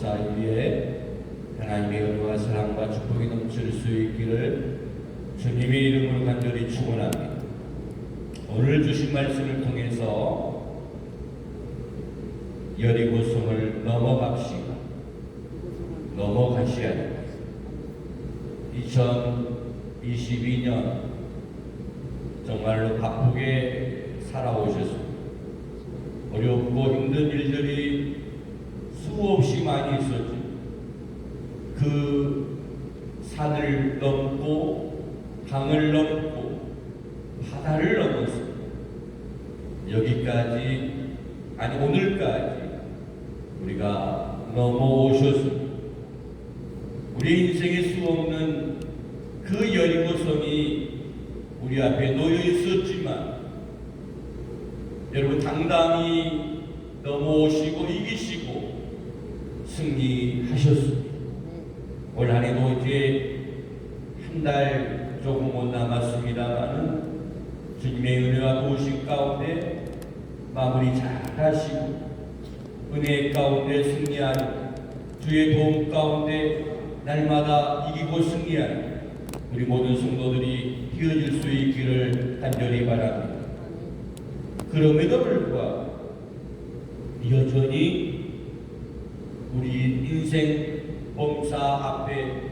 감사하기에 하나님의 은혜와 사랑과 축복이 넘칠 수 있기를 주님의 이름으로 간절히 축원합니다. 오늘 주신 말씀을 통해서 여리고성을 넘어가셔야 됩니다. 2022년 정말로 바쁘게 살아오셨습니다. 어렵고 힘든 일들이 수없이 많이 있었죠. 그 산을 넘고 강을 넘고 바다를 넘어서 여기까지, 아니 오늘까지 우리가 넘어오셨습니다. 우리 인생에 수없는 그 여리고성이 우리 앞에 놓여 있었지만 여러분 당당히 넘어오시고 이기시고 승리하셨습니다. 올 한 해도 이제 한 달 조금 못 남았습니다만은 주님의 은혜와 도우심 가운데 마무리 잘 하시고 은혜 가운데 승리하는 주의 도움 가운데 날마다 이기고 승리하는 우리 모든 성도들이 되어질 수 있기를 간절히 바랍니다. 그럼에도 불구하고 여전히 우리 인생 범사 앞에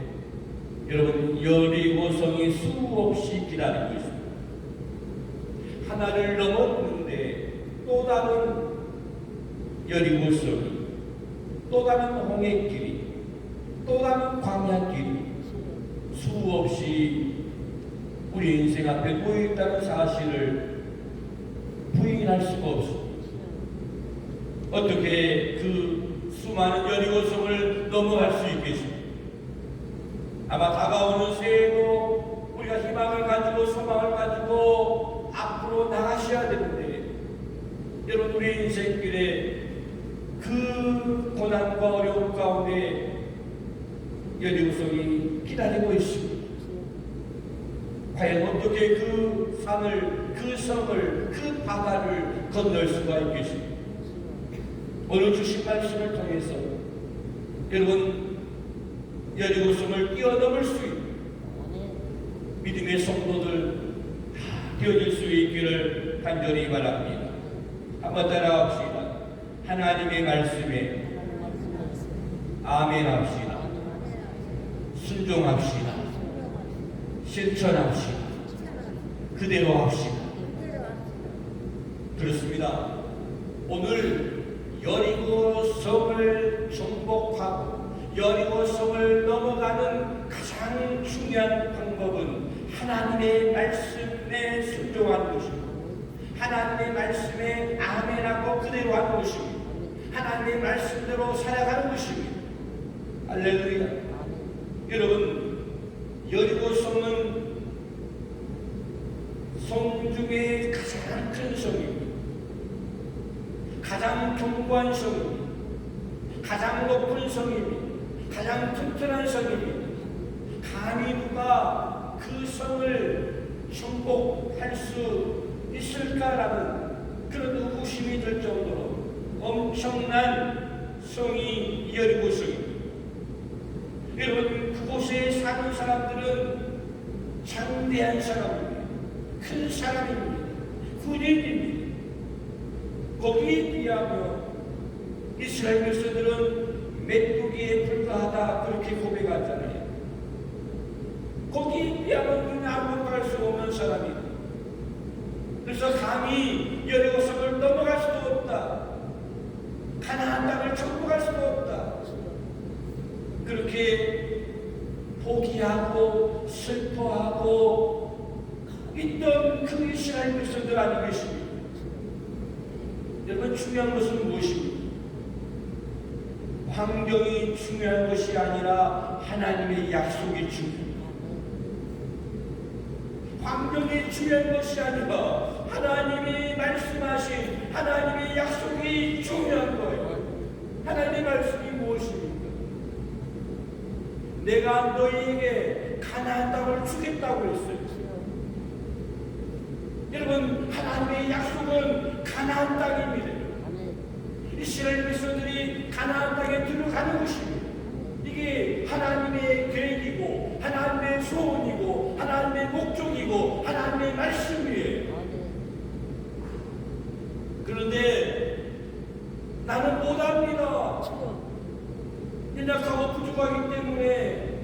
여러분 여리고성이 수없이 기다리고 있습니다. 하나를 넘었는데 또 다른 여리고성이, 또 다른 홍해길이, 또 다른 광야길이 수없이 우리 인생 앞에 놓여 있다는 사실을 부인할 수가 없습니다. 어떻게 그 수많은 여리고성을 넘어갈 수 있겠습니까? 아마 다가오는 새해도 우리가 희망을 가지고 소망을 가지고 앞으로 나가셔야 되는데 여러분 우리 인생길에 그 고난과 어려움 가운데 여리고성이 기다리고 있습니다. 과연 어떻게 그 산을, 그 성을, 그 바다를 건널 수가 있겠습니까? 오늘 주신 말씀을 통해서 여러분 여리고성을 뛰어넘을 수 있는 믿음의 성도들 다 되어질 수 있기를 간절히 바랍니다. 한번 따라합시다. 하나님의 말씀에 아멘합시다. 순종합시다. 실천합시다. 그대로 합시다. 그렇습니다. 오늘 여리고성을 정복하고 여리고성을 넘어가는 가장 중요한 방법은 하나님의 말씀에 순종하는 것입니다. 하나님의 말씀에 아멘하고 그대로 하는 것입니다. 하나님의 말씀대로 살아가는 것입니다. 할렐루야. 여러분 여리고성은 성 중에 가장 큰 성입니다. 가장 견고한 성입니다. 가장 높은 성입니다. 가장 튼튼한 성입니다. 감히 누가 그 성을 정복할 수 있을까라는 그런 의구심이 들 정도로 엄청난 성이 여리고성입니다. 여러분 그곳에 사는 사람들은 장대한 사람입니다. 큰 사람입니다. 군인입니다. 거기에 비하면 이스라엘 백성들은 메뚜기에 불과하다 그렇게 고백하잖아요. 거기에 비하면 그냥 아무것도 할 수 없는 사람입니다. 그래서 감히 여리고성을 넘어갈 수도 없다. 가나안 땅을 정복할 수도 없다. 그렇게 포기하고 슬퍼하고 있던 그 이스라엘 백성들 아니겠습니까? 여러분 중요한 것은 무엇입니까? 환경이 중요한 것이 아니라 하나님의 약속이 중요합니다. 환경이 중요한 것이 아니라 하나님이 말씀하신 하나님의 약속이 중요한 거예요. 하나님의 말씀이 무엇입니까? 내가 너희에게 가나안 땅을 주겠다고 했어요. 여러분 하나님의 약속은 가나안 땅입니다. 이스라엘 백성들이 가나안 땅에 들어가는 것입니다. 성경이고 하나님의 말씀이에요. 그런데 나는 못합니다. 연약하고 부족하기 때문에,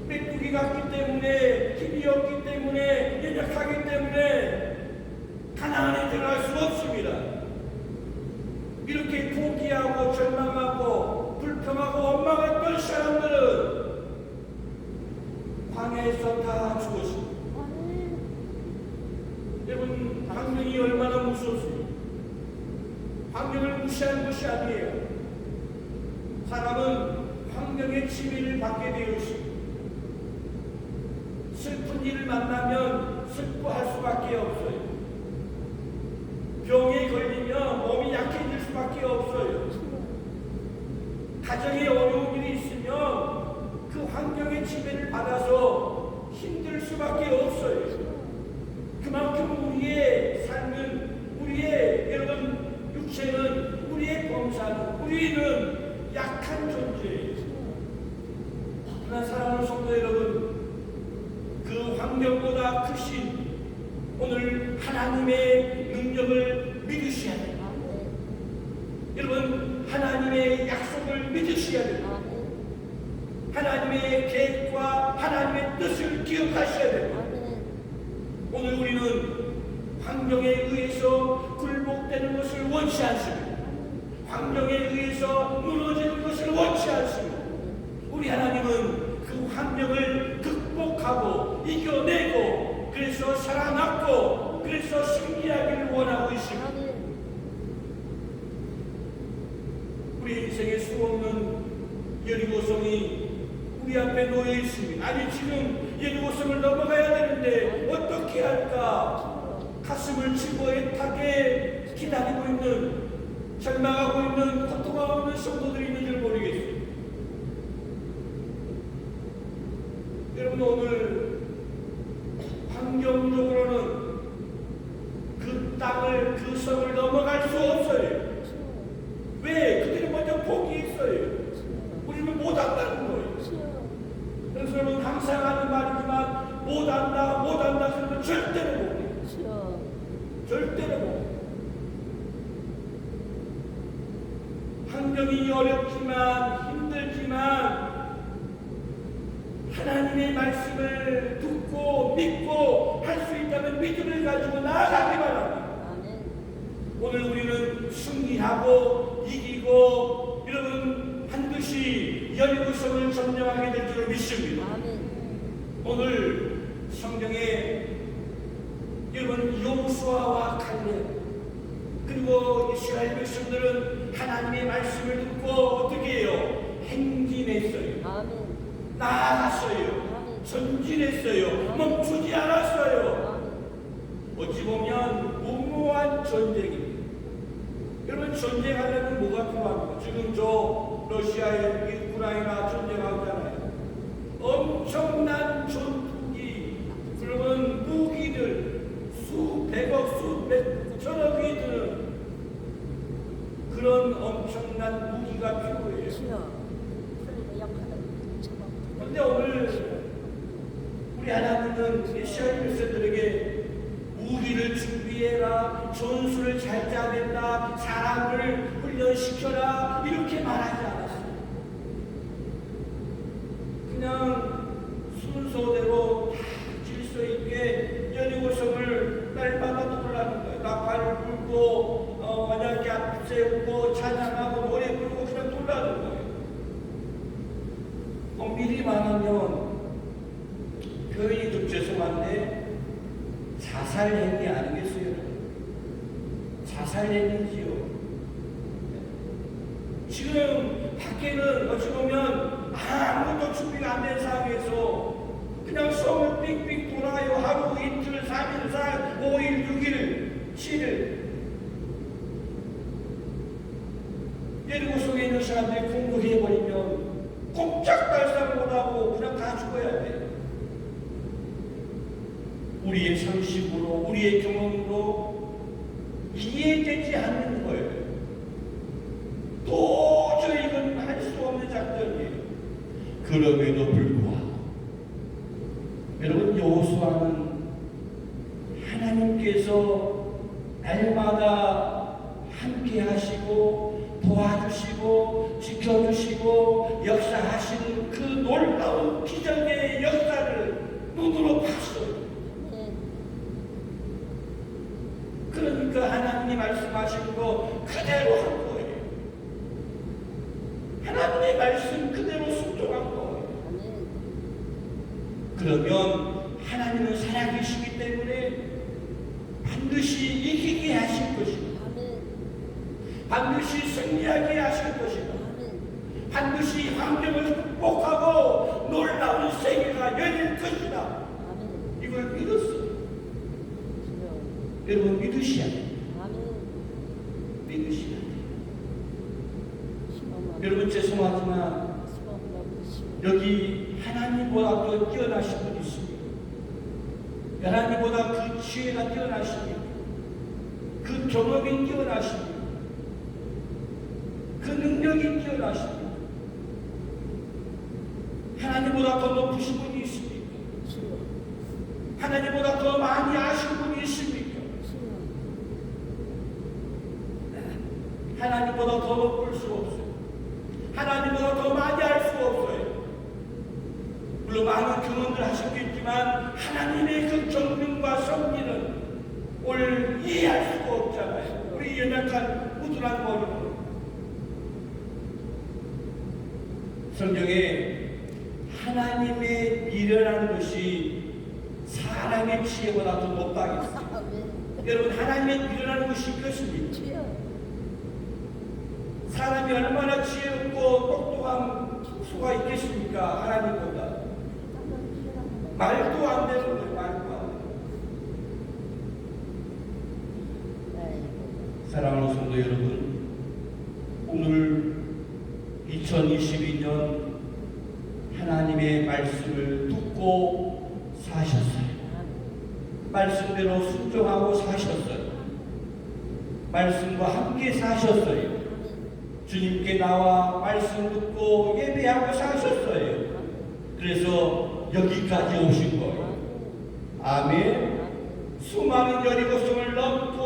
메뚜기 같기 때문에, 힘이 없기 때문에, 연약하기 때문에 가나안에 들어갈 수 없습니다. 이렇게 포기하고 절망하고 불평하고 원망했던 사람들은 광야에서 다 죽었습니다. 여러분, 환경이 얼마나 무섭습니까? 환경을 무시하는 것이 아니에요. 사람은 환경의 침해를 받게 되어 있습니다. 슬픈 일을 만나면 슬퍼할 수밖에 없어요. 병에 걸리면 몸이 약해질 수밖에 없어요. 가정에 어려운 일이 있으면 그 환경의 침해를 받아서 힘들 수밖에 없어요. 그만큼 우리의 삶은, 우리의 여러분 육체는, 우리의 범사는, 우리는 약한 존재예요. 그러나 사랑하는 성도 여러분, 그 환경보다 크신 오늘 하나님의 능력을 믿으셔야 돼요. 여러분, 하나님의 약속을 믿으셔야 돼요. 하나님의 계획과 하나님의 뜻을 기억하셔야 돼요. 오늘 우리는 환경에 의해서 굴복되는 것을 원치 않습니다. 환경에 의해서 무너지는 것을 원치 않습니다. 우리 하나님은 그 환경을 극복하고 이겨내고, 그래서 살아났고, 그래서 승리하기를 원하고 있습니다. 우리 인생의 수없는 여리고성이 우리 앞에 놓여 있습니다. 아니, 지금 여리고성을 넘어가야 되는데 어떻게 할까? 가슴을 치고 애타게 기다리고 있는, 절망하고 있는, 고통하고 있는 성도들이 있는 줄 모르겠어요. 여러분, 오늘 환경적으로는 그 땅을, 그 성을 넘어갈 수 없어요. 왜? 그들은 먼저 포기했어요. 우리는 못한다는 거예요. 그래서 여러분, 항상 하는 말이지만 못한다, 못한다 그러면 절대로 못해요. 절대로 못해요. 환경이 어렵지만, 힘들지만 하나님의 말씀을 듣고 믿고 할 수 있다면 믿음을 가지고 나아가기 바랍니다. 오늘 우리는 승리하고 이기고 여러분 반드시 여리고성을 점령하게 될 줄 믿습니다. 오늘 성경에 여러분 여호수아와 칼렙 그리고 이스라엘 백성들은 하나님의 말씀을 듣고 어떻게 해요? 행진했어요. 나아갔어요. 전진했어요. 멈추지 않았어요. 어찌 보면 무모한 전쟁입니다. 여러분, 전쟁하려면 뭐가 필요합니까? 지금 저 러시아의 우크라이나 전쟁하잖아요. 엄청난 전투기, 그러면 무기들 수백억, 수천억이 드는 그런 엄청난 무기가 필요해요. 그런데 오늘 우리 하나님은 이스라엘 백성들에게 무기를 준비해라, 전술을 잘 짜야 된다, 사람을 훈련시켜라 이렇게 말하지 않았어요. 그냥 순서대로 다 질서 있게 여리고성을 날마다 돌아가는 거예요. 나팔을 불고 만약에 앞 세우고 찬양하고 노래 부르고 그냥 돌아가는 거예요. 미리 말하면 표현이 좀 죄송한데 자살행위 아니겠어요? 자살행위지요. 지금 밖에는 어찌 보면 아무것도 준비가 안 된 상황에서 그냥 성을 삑삑 돌아요. 하루, 이틀, 3일, 4일, 5일, 6일, 7일. 여리고성에 있는 사람들이 공부해버리면 꼼짝달싹 못하고 그냥 다 죽어야 돼. 우리의 상식으로, 우리의 경험으로 이해되지 않는 거예요. 도저히 이건 할 수 없는 작전이에요. 그럼에도 불구하고 여러분, 여호수아는 주님께서 날마다 함께 하시고 도와주시고 지켜주시고 역사하시는 그 놀라운 기적의 역사를 눈으로 봤어요. 그러니까 하나님이 말씀하신 거 그대로 한 거예요. 하나님의 말씀 그대로 순종한 거예요. 그러면 하나님은 살아계시기 때문에 반드시 이기게 하실 것이다. 반드시 승리하게 하실 것이다. 반드시 환경을 극복하고 놀라운 세계가 열릴 것이다. 이걸 믿었어요. 여러분 믿으셔야 돼요. 믿으셔야 돼요. 여러분 죄송하지만 여기 하나님보다 더 뛰어나신 분이 있습니다. 하나님보다 그 지혜가 뛰어나십니다. 그 경험이 뛰어나십니다. 그 능력이 뛰어나십니다. 하나님보다 더 높으신 분이 있습니까? 하나님보다 더 많이 아신 분이 있습니까? 하나님보다 더 높을 수 없어요. 하나님보다 더 많이 알 수 없어요. 물론 많은 경험들 하셨겠지만 하나님의 그 정능과 섭리는 오늘 이해할 수가 없잖아요. 우리 연약한 우둔한 머리로. 성경에 하나님의 미련한 것이 사람의 지혜보다 더 높다고 했어요. 여러분 하나님의 미련한 것이 그것입니다. 사람이 얼마나 지혜롭고 똑똑한 수가 있겠습니까? 하나님보다. 말도 안 되는 거예요. 말도 안 되는. 사랑하는 성도 여러분, 오늘 2022년 하나님의 말씀을 듣고 사셨어요. 말씀대로 순종하고 사셨어요. 말씀과 함께 사셨어요. 주님께 나와 말씀 듣고 예배하고 사셨어요. 그래서 여기까지 오신 거예요. 아멘. 수많은 여리고성을 넘고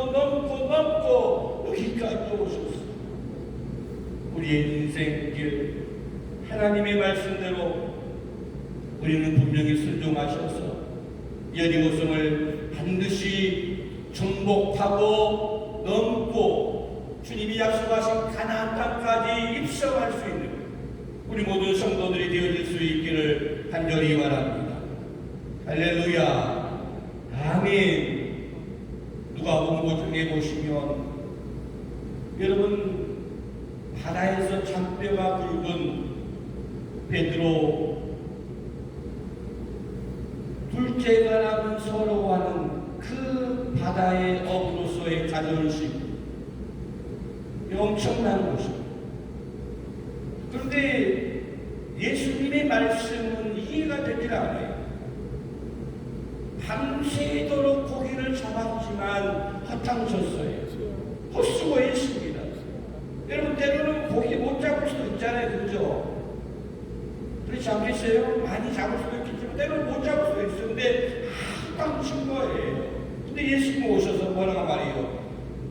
여기까지 오셨어요. 우리의 인생길 하나님의 말씀대로 우리는 분명히 순종하셔서 여리고성을 반드시 정복하고 넘고 주님이 약속하신 가나안 땅까지 입성할 수 있는 우리 모든 성도들이 되어질 수 있기를 간절히 바랍니다. 할렐루야. 아멘. 누가복음 5장에 보시면 여러분 바다에서 잔뼈가 굵은 베드로 둘째가 남은 서러워하는 그 바다의 어부로서의 자존심 엄청난 것입니다. 그런데 예수님의 말씀은 이해가 되질 않아요. 밤새도록 고기를 잡았지만 허탕쳤어요. 헛수고했습니다. 여러분 때로는 고기 못 잡을 수도 있잖아요. 그죠? 그렇지 않겠어요? 많이 잡을 수도 있겠지만 때로는 못 잡을 수도 있어요. 근데 허탕친 거예요. 근데 예수님 오셔서 뭐라고 말해요?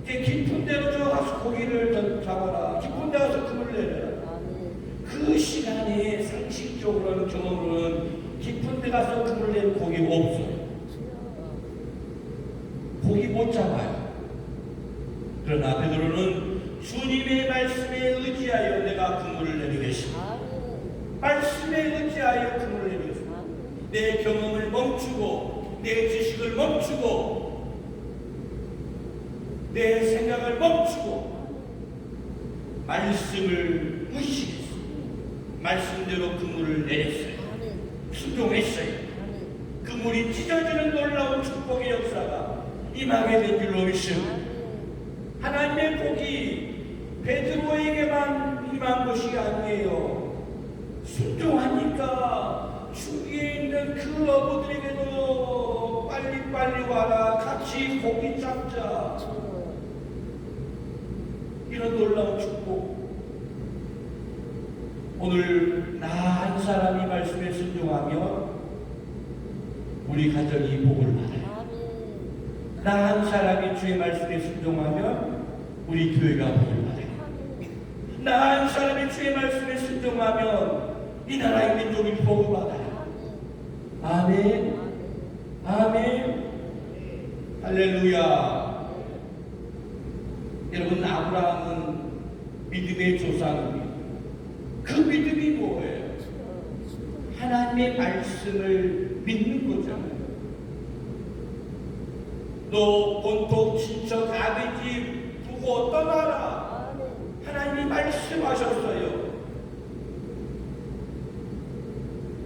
깊은 데로 저 가서 고기를 잡아라. 깊은 데 가서 그물 내려라. 그 시간에 상식적으로는 경험으로는 깊은 데 가서 그물 내는 고기 없어요. 고기 못 잡아요. 그러나 베드로는 주님의 말씀에 의지하여 내가 그물을 내리겠습니다. 말씀에 의지하여 그물을 내리겠습니다. 내 경험을 멈추고 내 지식을 멈추고 내 생각을 멈추고 말씀을 무시했어요. 말씀대로 그물을 내렸어요. 순종했어요. 그물이 찢어지는 놀라운 축복의 역사가 임하게 된 줄로 믿습니다. 하나님의 복이 베드로에게만 임한 것이 아니에요. 순종하니까 주위에 있는 그 어부들에게도 빨리빨리 와라. 같이 고기 잡자. 이런 놀라운 축복. 오늘 나 한 사람이 말씀에 순종하면 우리 가정이 복을 받아요. 나 한 사람이 주의 말씀에 순종하면 우리 교회가 복을 받아요. 나 한 사람이 주의 말씀에 순종하면 이 나라의 민족이 복을 받아요. 아멘. 아멘. 할렐루야. 여러분, 아브라함은 믿음의 조상입니다. 그 믿음이 뭐예요? 하나님의 말씀을 믿는 거잖아요. 너 본토 친척 아비집 두고 떠나라. 하나님이 말씀하셨어요.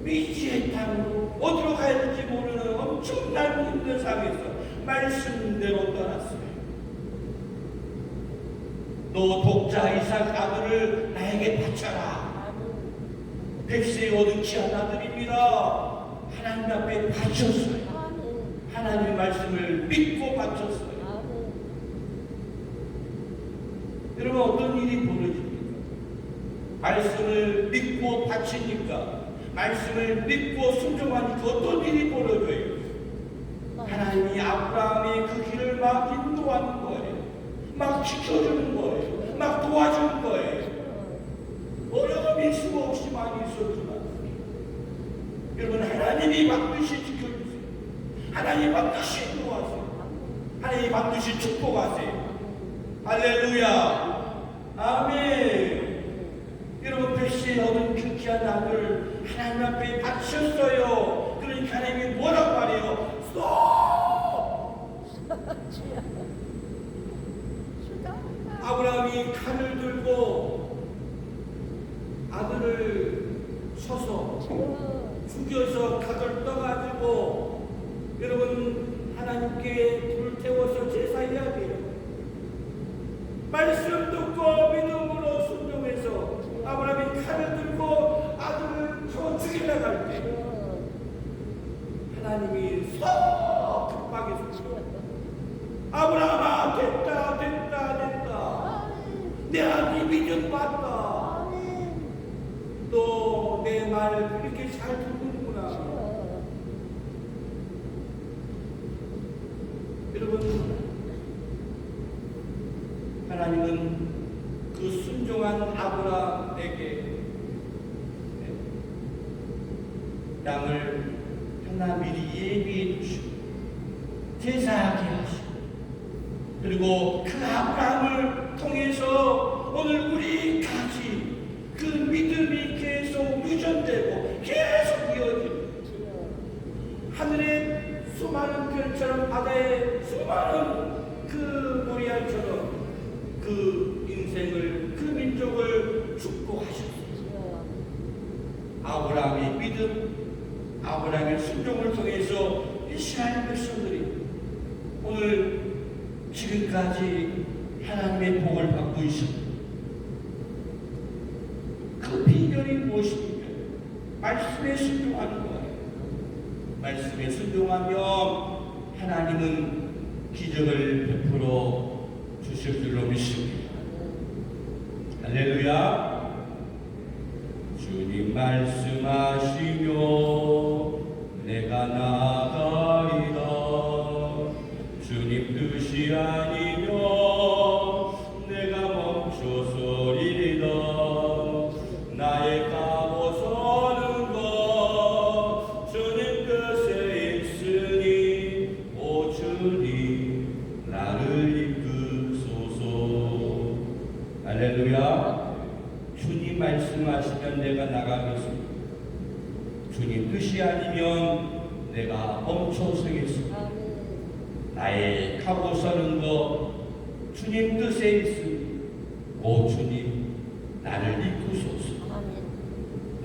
미지의 땅으로 어디로 가야 될지 모르는 엄청난 힘든 상황에서 말씀대로 떠났어요. 너 독자 이삭 아들을 나에게 바쳐라. 백세에 얻은 귀한 아들입니다. 하나님 앞에 바쳤어요. 하나님의 말씀을 믿고 바쳤어요. 여러분, 어떤 일이 벌어집니까? 말씀을 믿고 바치니까, 말씀을 믿고 순종하니까 어떤 일이 벌어져요? 하나님이 아브라함의 그 길을 막 인도하는 거예요. 막 지켜주는 거예요. 막 도와주는 거예요. 어려움이 수없이 많이 있었지만 여러분, 하나님이 반드시 지켜주세요. 하나님 반드시 인도하세요. 하나님 반드시 축복하세요. 할렐루야. 아멘. 여러분, 백세에 얻은 그 귀한 아들 하나님 앞에 바쳤어요. 그러니까 하나님이 뭐라고 말해요? 아브라함이 칼을 들고 아들을 쳐서 죽여서 각을 떠가지고 여러분, 하나님께 불 태워서 제사해야 돼요. 말씀 듣고 믿음으로 순종해서 아브라함이 칼을 들고 아들을 쳐 죽이려고 할 때 하나님이 급하게 아브라함아, 됐다 내 아들이 믿음 받다. 너 내 말 이렇게 잘 듣는구나. 여러분, 하나님은 그 순종한 아브라함에게 땅을 하나 미리 예비해 주시고 제사하게 하시고, 그리고 그 아브라함을 통해서 오늘 우리까지 그 믿음이 계속 유전되고 계속 이어지고, 하늘의 수많은 별처럼 바다의 수많은 그 모리알처럼 그 인생을, 그 민족을 축복하셨어요. 아브라함의 믿음, 아브라함의 순종을 통해서 이스라엘 백성들이 오늘 지금까지 하나님의 복을 받고 있습니다. 그 비결이 무엇입니까? 말씀에 순종하는 거예요. 말씀에 순종하면 하나님은 기적을 베풀어 주실 줄로 믿습니다. 할렐루야. 주님 말씀하시며 내가 나아가리라. 주님 뜻이 아니면 내가 멈춰서리이다. 나의 가고서는 것 주님 뜻에 있으니 오 주님 나를 이끄소서. 할렐루야. 주님 말씀하시면 내가 나가겠습니다. 주님 뜻이 아니면 내가 멈춰서겠습니다. 나의 가고 서는 것 주님 뜻에 있으니 오 주님 나를 이끄소서.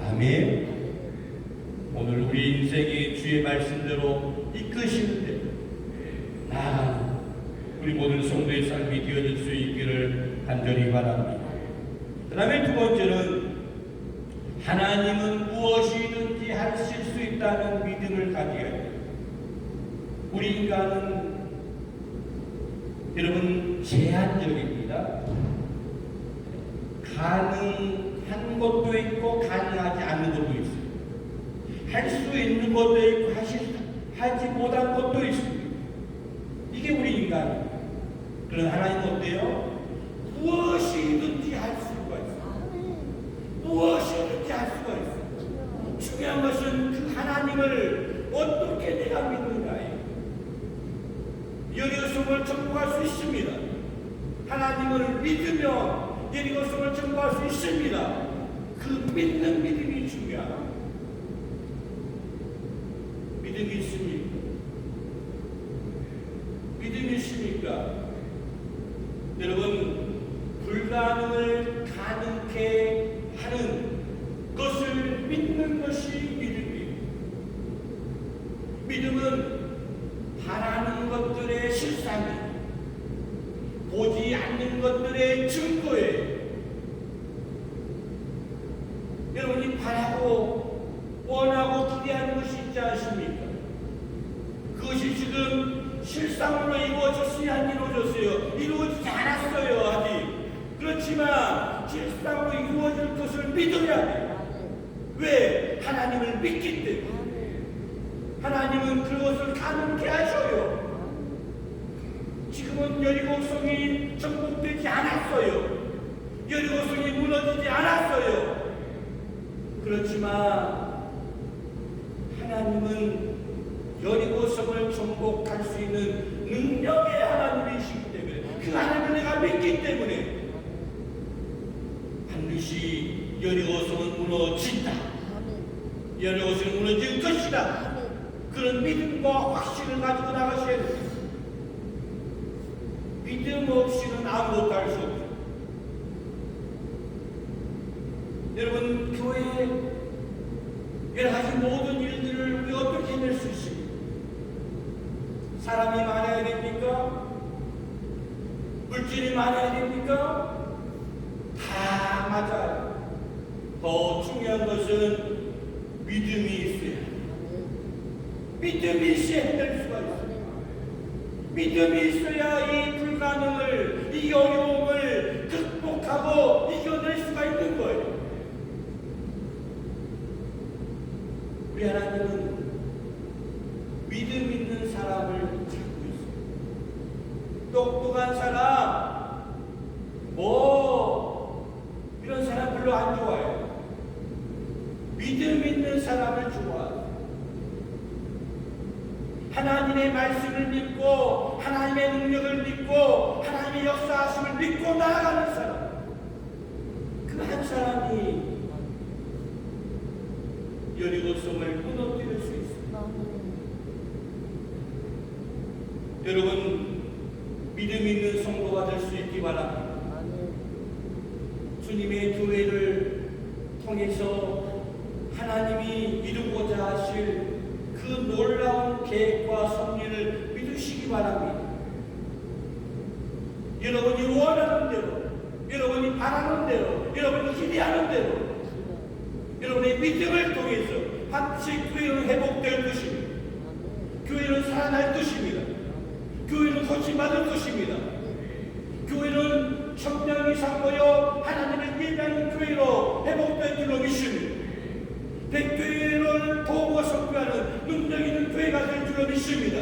아멘. 오늘 우리 인생이 주의 말씀대로 이끄시는데 나아가는 우리 모든 성도의 삶이 되어질 수 있기를 간절히 바랍니다. 그 다음에 두 번째는 하나님은 무엇이든지 하실 수 있다는 믿음을 가져야 돼요. 우리 인간은 여러분 제한적입니다. 가능한 것도 있고 가능하지 않는 것도 있어요. 할 수 있는 것도 있고 하지 못한 것도 있습니다. 이게 우리 아닙니까? 그런 하나님은 어때요? 무엇이든지 할 수가 있어요. 무엇이든지 할 수가 있어요. 중요한 것은 그 하나님을 어떻게 내가 믿는가예요. 여리고성을 정복할 수 있습니다. 하나님을 믿으며 여리고성을 정복할 수 있습니다. 그 믿는 믿음이 중요하다. 믿음이 있습니까? 믿음이 있습니까? 여러분, 불가능을 가능케 하는 것을 믿는 것이 믿음이에요. 믿음은 바라는 것들의 실상이에요. 보지 않는 것들의 증거예요. 여러분이 바라고 원하고 기대하는 것이 있지 않습니까? 그것이 지금 실상으로 이루어졌으니 안 이루어졌어요. 이루어지지 않았어요, 아직. 그렇지만 실상으로 이루어질 것을 믿어야 돼요. 왜? 하나님을 믿기 때문에. 하나님은 그것을 가능케 하셔요. 지금은 여리고성이 정복되지 않았어요. 여리고성이 무너지지 않았어요. 그렇지만 하나님은 여리고성을 정복할 수 있는 능력의 하나님이시기 때문에, 그 하나님을 내가 믿기 때문에 반드시 여리고성은 무너진다. 여리고성은 무너질 것이다. 그런 믿음과 확신을 가지고 나가셔야 됩니다. 믿음 없이는 아무것도 할 수 없죠. 여러분, 교회에 여러 가지 모든 일들을 우리가 어떻게 해낼 수 있습니까? 사람이 많아야 됩니까? 물질이 많아야 됩니까? 다 맞아요. 더 중요한 것은 믿음이 있어야 합니다. 믿음이 있어야 해낼 수가 있어요. 믿음이 있어야 이 불가능을, 이 어려움을 극복하고 이겨낼 수가 있는 거예요. 우리 하나님은 믿음 있는 사람을 찾고 있어요. 똑똑한 사람, 이런 사람 별로 안 좋아해요. 믿음 있는 사람을 좋아해요. 하나님의 말씀을 믿고, 하나님의 능력을 믿고, 하나님의 역사하심을 믿고 나아가는 사람, 그 한 사람이 여리고성을 무너뜨릴 수 있습니다. 여러분, 믿음 있는 성도가 될 수 있기 바랍니다. 주님의 교회를 통해서 하나님이 이루고자 하실 그 놀라운 계획과 섭리를 믿으시기 바랍니다. 여러분이 원하는 대로, 여러분이 바라는 대로, 여러분이 기대하는 대로, 여러분의 믿음을 통해서 반드시 교회는 회복될 것입니다. 교회는 살아날 것입니다. 교회는 고침받을 것입니다. 교회는 천명 이상 모여 하나님을 예배하는 교회로 회복될 줄로 믿습니다. 백교회를 도우고 선교하는 능력 있는 교회가 될 줄로 믿습니다.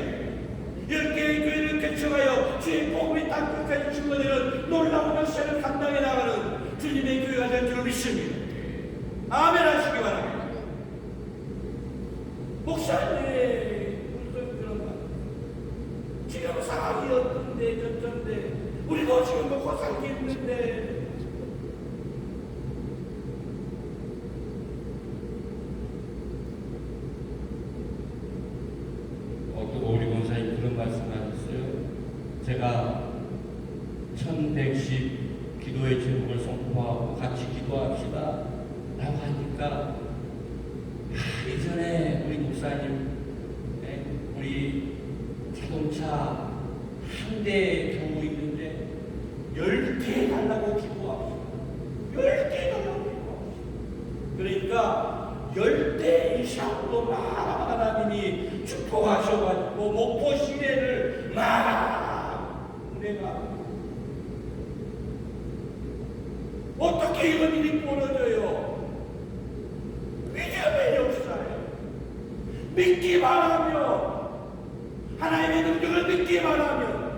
10개의 교회를 개척하여 주의 복음이 땅끝까지 증거되는 놀라운 역사를 감당해 나가는 주님의 교회가 될 줄로 믿습니다. 아멘 하시기 바랍니다. 목사님, 무슨 그런 말. 지금 상황이 어떤데 저쩐데 우리도 지금 먹고 살기 힘든데 우리 권사님 그런 말씀하셨어요. 제가 1110 기도의 제목을 선포하고 같이 기도합시다 라고 하니까 예전에 우리 목사님 우리 자동차 한 대 겨우 있는데 10대 달라고 기도합시다. 10대 달라고 기도합시다. 그러니까 10대 이상으로 막 하나님이 축복하셔가지고 목포 시내를 막 내가 어떻게 이런 일이 벌어져요? 믿음의 역사예요. 믿기만 하면, 하나님의 능력을 믿기만 하면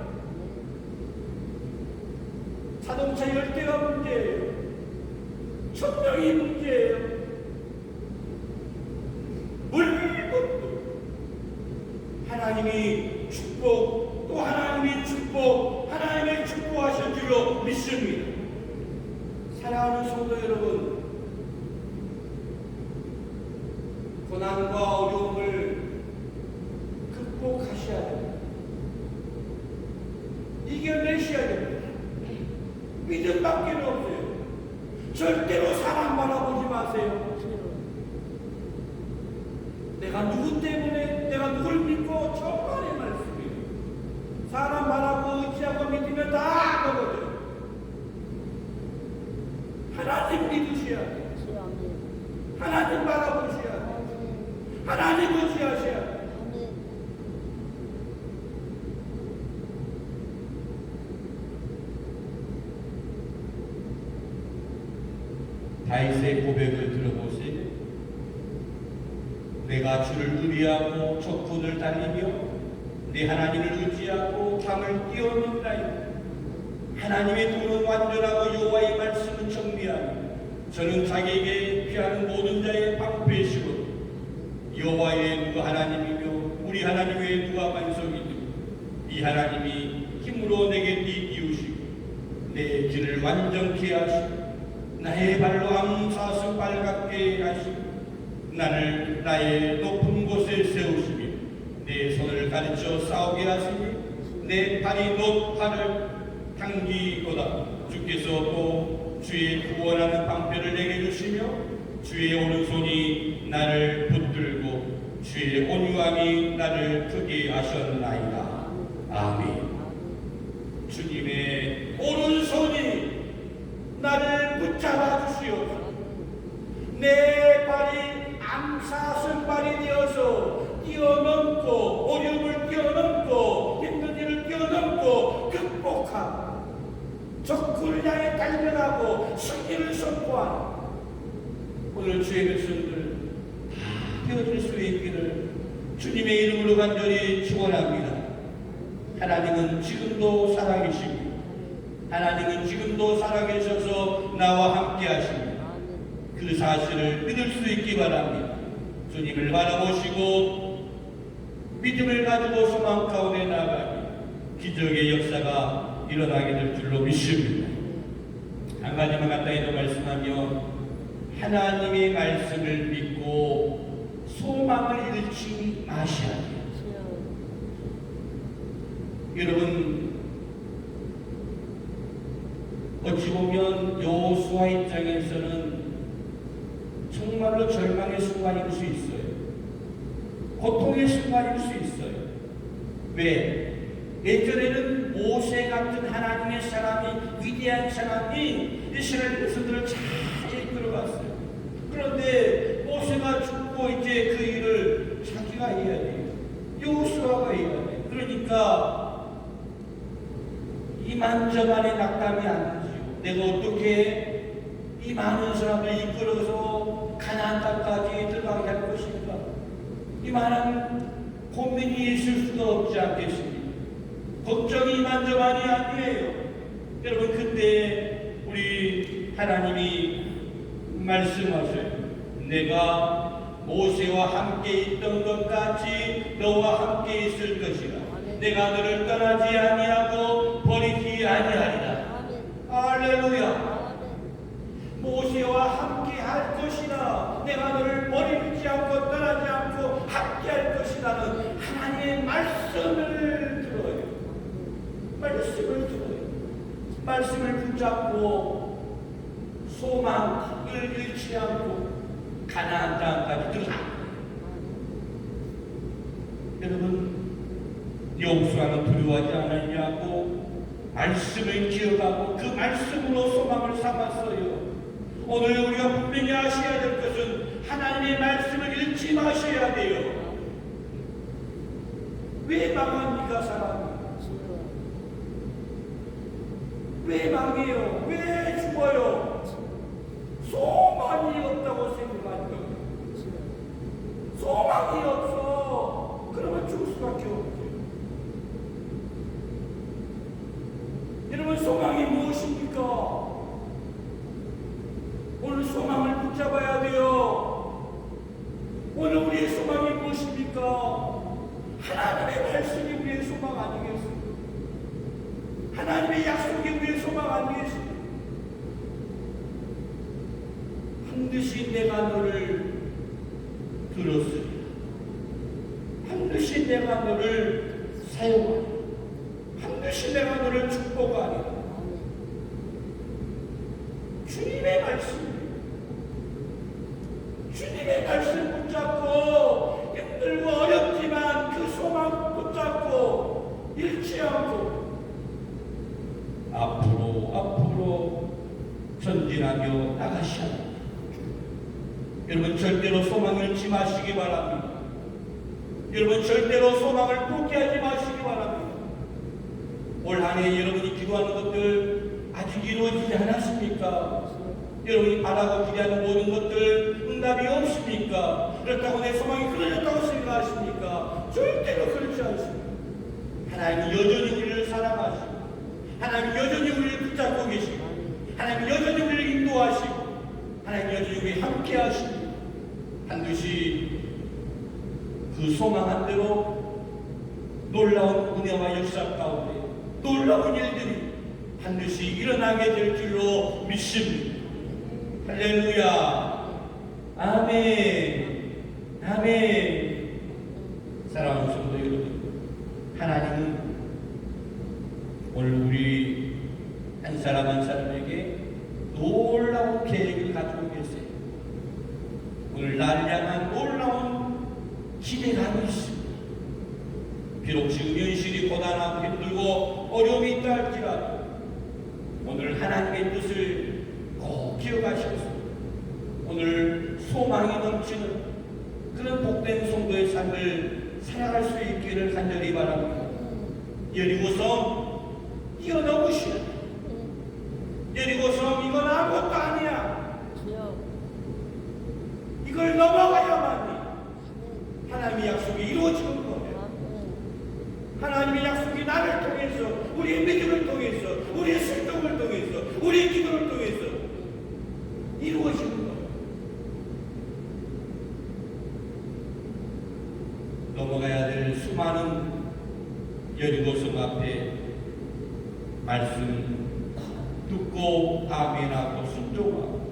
천명이 문제예요. 물것도 하나님이 축복, 또 하나님이 축복, 하나님의 축복하실 줄로 믿습니다. 사랑하는 성도 여러분, 고난과 어려움을 극복하셔야 됩니다. 이겨내셔야 됩니다. 믿음밖에 없어요. 절대로 사람 바라보지 마세요. 내가 누구 때문에, 내가 누굴 믿고, 정말의 말씀이에요. 사람 바라보고 의지하고 믿으면 다 거거든. 하나님 믿으셔야 돼요. 하나님 바라보셔야 돼요. 하나님 의지하셔야 돼요. 다윗의 고백을 들어보세요. 내가 주를 의리하고 적군을 달리며 내 하나님을 의지하고 담을 뛰어넘나요. 하나님의 도는 완전하고 여호와의 말씀은 정리하니 저는 자기에게 피하는 모든 자의 방패시고 여호와 외에 누가 하나님이며 우리 하나님 외에 누가 반석이니 이 하나님이 힘으로 내게 이웃이고 내 길을 완전케 하시고 나의 발로 암사슴 빨갛게 하시고 나를 나의 높은 곳에 세우시며 내 손을 가르쳐 싸우게 하시니 내 팔이 높아를 당기고다. 주께서 또 주의 구원하는 방패를 내게 주시며 주의 오른손이 나를 붙들고 주의 온유함이 나를 크게 하셨나이다. 아멘. 주님의 오른손이 나를 붙잡아 주시옵소서. 내 발이 암사슴발이 되어서 뛰어넘고 어려움을 뛰어넘고 힘든 일을 뛰어넘고 극복하고 적군을 향해 달려가고 승리를 선포하는 오늘 주의 백성들 다 되어질 수 있기를 주님의 이름으로 간절히 축원합니다. 하나님은 지금도 살아계십니다. 하나님은 지금도 살아계셔서 나와 함께 하십니다. 그 사실을 믿을 수 있기 바랍니다. 주님을 바라보시고 믿음을 가지고 소망 가운데 나아가니 기적의 역사가 일어나게 될 줄로 믿습니다. 한 가지만 간단히 더 말씀하면 하나님의 말씀을 믿고 소망을 잃지 마셔야 돼요. 여러분, 어찌 보면 여호수아 입장에서는 정말로 절망의 순간일 수 있어요. 고통의 순간일 수 있어요. 왜? 예전에는 모세 같은 하나님의 사람이, 위대한 사람이 이스라엘 백성들을 잘 이끌어갔어요. 그런데 모세가 죽고 이제 그 일을 자기가 해야 돼요. 여호수아가 해야 돼요. 그러니까 이만저만의 낙담이 안 되지요. 내가 어떻게 이 많은 사람을 이끌어서 가나안 땅까지 들어가게 할 것인가? 이 많은 고민이 있을 수도 없지 않겠습니까? 걱정이 이만저만이 아니에요. 여러분, 그때 우리 하나님이 말씀하셔요. 내가 모세와 함께 있던 것 같이 너와 함께 있을 것이라. 내가 너를 떠나지 아니하고 버리지 아니하리라. 할렐루야. 모세와 함께 할 것이라. 내가 너를 버리지 않고 떠나지 않고 함께 할 것이라는 하나님의 말씀을 들어요. 말씀을 들어요. 말씀을 붙잡고 소망을 잃지 않고 가나안 땅까지 들어가. 여러분, 여호수아는 두려워하지 않았냐고 말씀을 기억하고 그 말씀으로 소망을 삼았어요. 오늘 우리가 분명히 아셔야 될 것은 하나님의 말씀을 잃지 마셔야 돼요. 왜 망한 네가 살아? 왜 망해요? 왜 죽어요? 소망이 없다고 생각하는 거예요. 소망이 없어. 그러면 죽을 수밖에 없어요. 여러분, 소망이 무엇입니까? 오늘 하나님의 약속이 우리의 소망 아니겠습니까? 반드시 내가 너를 들었으리라. 반드시 내가 너를 사용하리라. 반드시 내가 너를 축복하리라. 주님의 말씀, 주님의 말씀 붙잡고 힘들고 어렵지만 그 소망 붙잡고 잃지 않고 앞으로 전진하며 나가셔야 합니다. 여러분 절대로 소망 잃지 마시기 바랍니다. 여러분 절대로 소망을 포기하지 마시기 바랍니다. 올 한 해 여러분이 기도하는 것들 아직 이루어지지 않았습니까? 여러분이 바라고 기대하는 모든 것들 응답이 없습니까? 그렇다고 내 소망이 끊어졌다고 생각하십니까? 절대로 그렇지 않습니다. 하나님이 여전히 우리를 사랑하시고 하나님이 여전히 우리를 붙잡고 계시고 하나님이 여전히 우리를 인도하시고 하나님이 여전히 우리 함께 하시고 반드시 그 소망한 대로 놀라운 은혜와 역사 가운데 놀라운 일들이 반드시 일어나게 될 줄로 믿습니다. 할렐루야. 아멘. 아멘. 사랑하는 성도 여러분, 하나님은 오늘 우리 한 사람 한 사람에게 놀라운 계획을 가지고 계세요. 오늘 나를 향한 놀라운 기대감이 있습니다. 비록 지금 현실이 고단하고 힘들고 어려움이 있다 할지라도 오늘 하나님의 뜻을 꼭 기억하셔서 오늘 소망이 넘치는 그런 복된 성도의 삶을 살아갈 수 있기를 간절히 바랍니다. 여리고성 이거 너무 쉬워. 여리고성 이건 아무것도 아니야. 이걸 넘어가야만이 하나님의 약속이 이루어지는 거예요. 하나님의 약속이 나를 통해서 우리의 믿음을 통해서 우리의 순종을 통해서 우리의 기도를 통해서 이루어지는 거예요. 넘어가야 될 수많은 여리고성 앞에 말씀 듣고 아멘하고 순종하고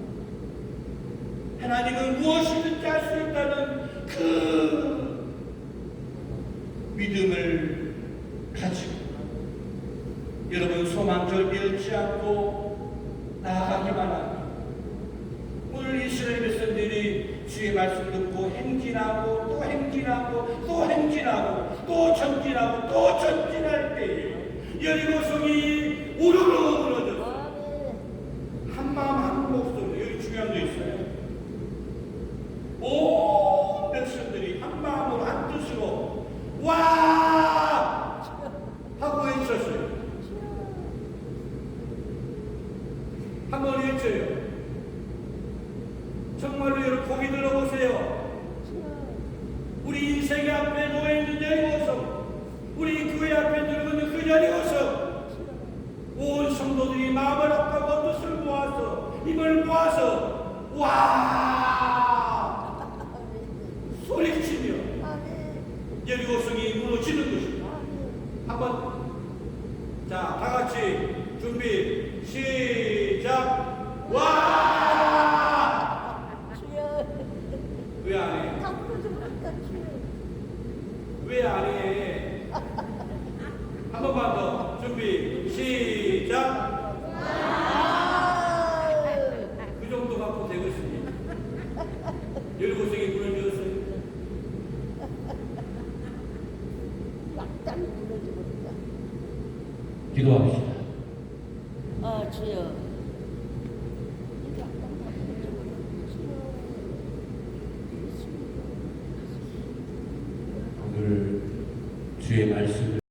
하나님은 무엇이든지 할 수 있다는 그 믿음을 가지고 여러분 소망 절대 잃지 않고 나아가기만 합니다. 오늘 이스라엘 백성들이 주의 말씀 듣고 행진하고 또 행진하고 또 행진하고 또 전진하고 또 전진할 때에 여리고성이 우르르 무너졌어요. 한마음 한 목소리. 여기 중요한 게 있어요. 온 백성들이 한마음으로 한 뜻으로 와 하고 외쳤어요. 한번 외쳐요. 정말로 여러분 고기 들어보세요. 우리 인생의 앞에 놓여있는 여리고성, 우리 교회 앞에 들어있는 그 여리고성, 온 성도들이 마음을 합하고 뜻을 모아서 힘을 모아서 와 소리치며 여리고성이 무너지는 것입니다. 한번 자 다같이 준비 시작. 와! 왜 안 해? 왜 안 해? 한 번만 더 준비 시작. 그 정도 갖고 되겠습니다. 여리고성이 무너졌어요. 기도합시다. 주여. 오늘 주의 말씀을